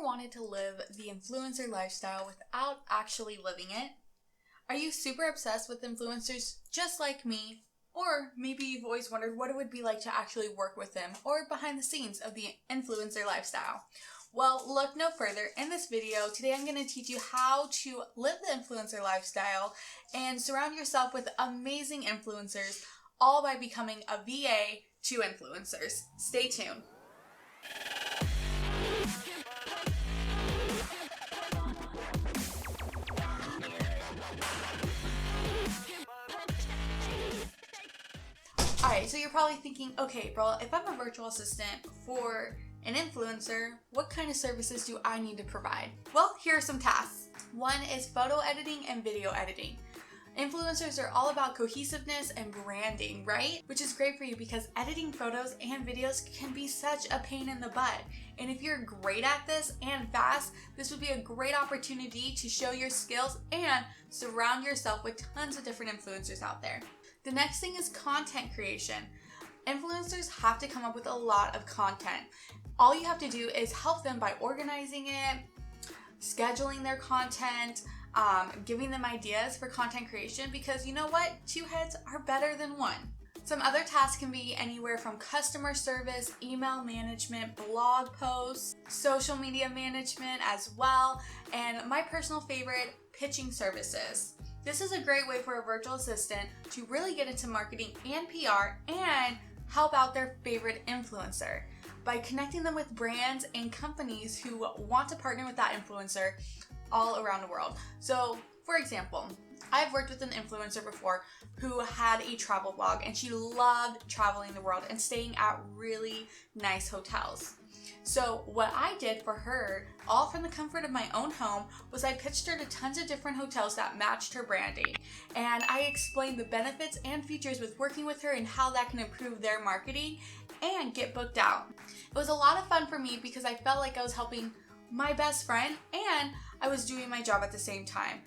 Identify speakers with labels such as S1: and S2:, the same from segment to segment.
S1: wanted to live the influencer lifestyle without actually living it? Are you super obsessed with influencers just like me? Or maybe you've always wondered what it would be like to actually work with them or behind the scenes of the influencer lifestyle. Well, look no further. In this video, today I'm going to teach you how to live the influencer lifestyle and surround yourself with amazing influencers, all by becoming a VA to influencers. Stay tuned. Alright, so you're probably thinking, okay, April, if I'm a virtual assistant for an influencer, what kind of services do I need to provide? Well, here are some tasks. One is photo editing and video editing. Influencers are all about cohesiveness and branding, right? Which is great for you because editing photos and videos can be such a pain in the butt. And if you're great at this and fast, this would be a great opportunity to show your skills and surround yourself with tons of different influencers out there. The next thing is content creation. Influencers have to come up with a lot of content. All you have to do is help them by organizing it, scheduling their content, giving them ideas for content creation, because you know what? Two heads are better than one. Some other tasks can be anywhere from customer service, email management, blog posts, social media management as well, and my personal favorite, pitching services. This is a great way for a virtual assistant to really get into marketing and PR and help out their favorite influencer by connecting them with brands and companies who want to partner with that influencer all around the world. So, for example, I've worked with an influencer before who had a travel blog, and she loved traveling the world and staying at really nice hotels. So what I did for her, all from the comfort of my own home, was I pitched her to tons of different hotels that matched her branding. And I explained the benefits and features with working with her and how that can improve their marketing and get booked out. It was a lot of fun for me because I felt like I was helping my best friend and I was doing my job at the same time.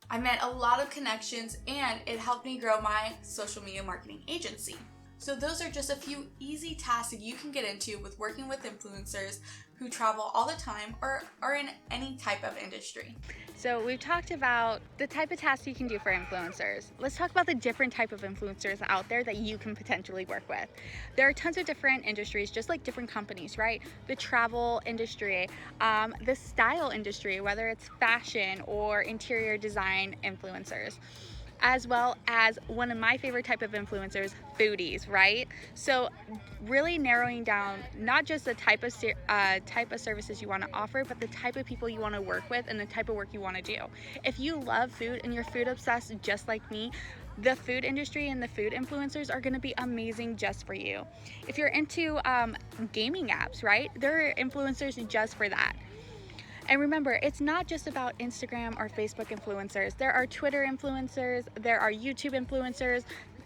S1: I met a lot of connections and it helped me grow my social media marketing agency. So those are just a few easy tasks that you can get into with working with influencers who travel all the time or are in any type of industry.
S2: So we've talked about the type of tasks you can do for influencers. Let's talk about the different type of influencers out there that you can potentially work with. There are tons of different industries, just like different companies, right? The travel industry, the style industry, whether it's fashion or interior design influencers, as well as one of my favorite type of influencers, foodies, right? So really narrowing down not just the type of services you want to offer, but the type of people you want to work with and the type of work you want to do. If you love food and you're food obsessed just like me, the food industry and the food influencers are going to be amazing just for you. If you're into gaming apps, right? There are influencers just for that. And remember, it's not just about Instagram or Facebook influencers. There are Twitter influencers, there are YouTube influencers,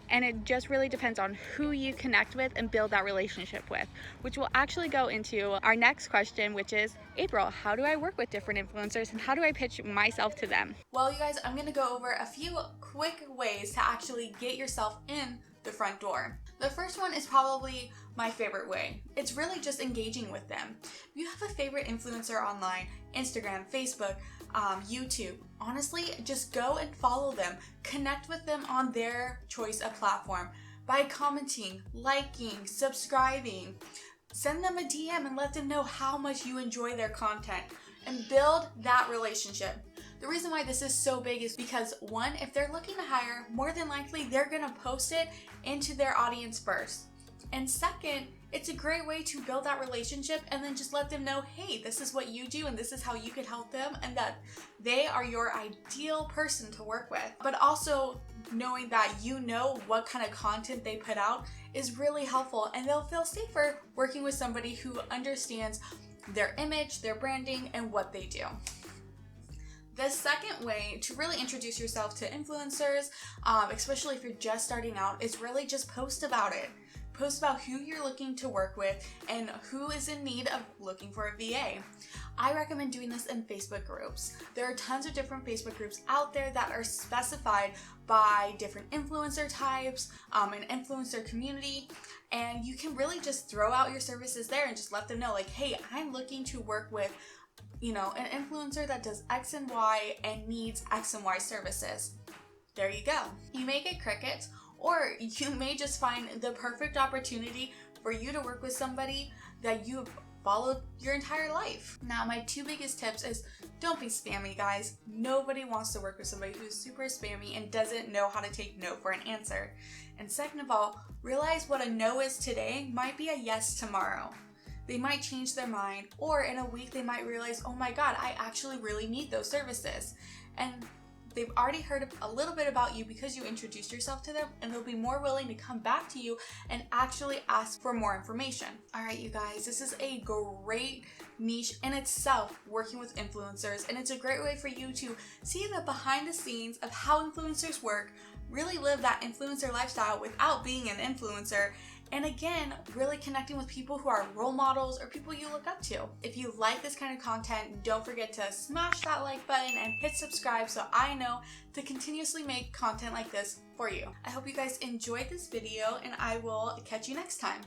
S2: and it just really depends on who you connect with and build that relationship with, which will actually go into our next question, which is, April, how do I work with different influencers and how do I pitch myself to them?
S1: Well, you guys, I'm going to go over a few quick ways to actually get yourself in the front door. The first one is probably my favorite way. It's really just engaging with them. If you have a favorite influencer online, Instagram, Facebook, YouTube, honestly, just go and follow them. Connect with them on their choice of platform by commenting, liking, subscribing. Send them a DM and let them know how much you enjoy their content and build that relationship. The reason why this is so big is because, one, if they're looking to hire, more than likely they're going to post it into their audience first. And second, it's a great way to build that relationship and then just let them know, hey, this is what you do and this is how you could help them, and that they are your ideal person to work with. But also knowing that you know what kind of content they put out is really helpful, and they'll feel safer working with somebody who understands their image, their branding, and what they do. The second way to really introduce yourself to influencers, especially if you're just starting out, is really just post about it. Post about who you're looking to work with and who is in need of looking for a VA. I recommend doing this in Facebook groups. There are tons of different Facebook groups out there that are specified by different influencer types, an influencer community, and you can really just throw out your services there and just let them know, like, hey, I'm looking to work with an influencer that does X and Y and needs X and Y services. There you go. You may get crickets, or you may just find the perfect opportunity for you to work with somebody that you've followed your entire life. Now, my two biggest tips is don't be spammy, guys. Nobody wants to work with somebody who's super spammy and doesn't know how to take no for an answer. And second of all, realize what a no is today might be a yes tomorrow. They might change their mind, or in a week they might realize, oh my God, I actually really need those services. And they've already heard a little bit about you because you introduced yourself to them, and they'll be more willing to come back to you and actually ask for more information. All right, you guys, this is a great niche in itself, working with influencers, and it's a great way for you to see the behind the scenes of how influencers work, really live that influencer lifestyle without being an influencer, and again, really connecting with people who are role models or people you look up to. If you like this kind of content, don't forget to smash that like button and hit subscribe so I know to continuously make content like this for you. I hope you guys enjoyed this video, and I will catch you next time.